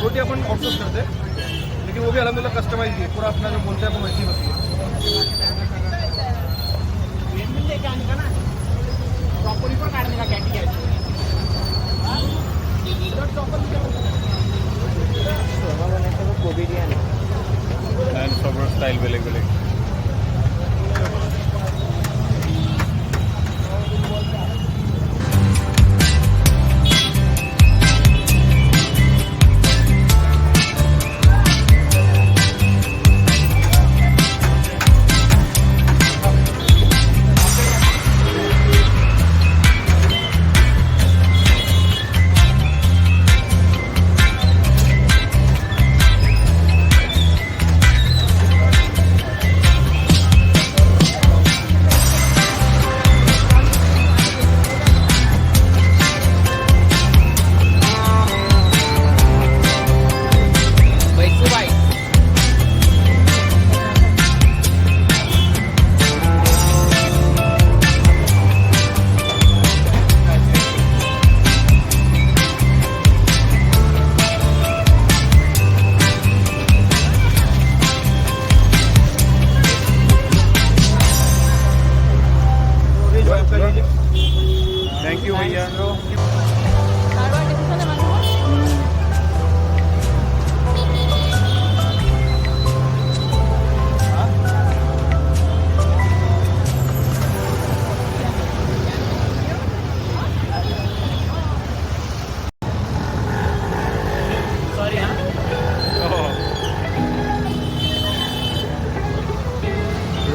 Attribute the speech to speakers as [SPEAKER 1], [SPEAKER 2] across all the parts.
[SPEAKER 1] रोटी अपन outsource करते हैं, लेकिन वो भी अलहमदिल्ला कस्टमाइज है, पूरा अपना जो बोलते हैं अपन वैसी होती है।
[SPEAKER 2] সবৰ ষ্টাইল বেলেগ বেলেগ। थैंक यू भैया।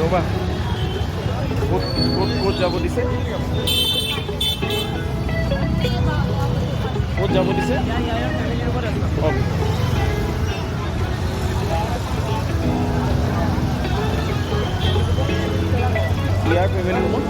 [SPEAKER 2] ৰ'বা ক'ত যাব দিছে, ক'ত যাব দিছে? ইয়াৰ ফেমিলি ৰুমত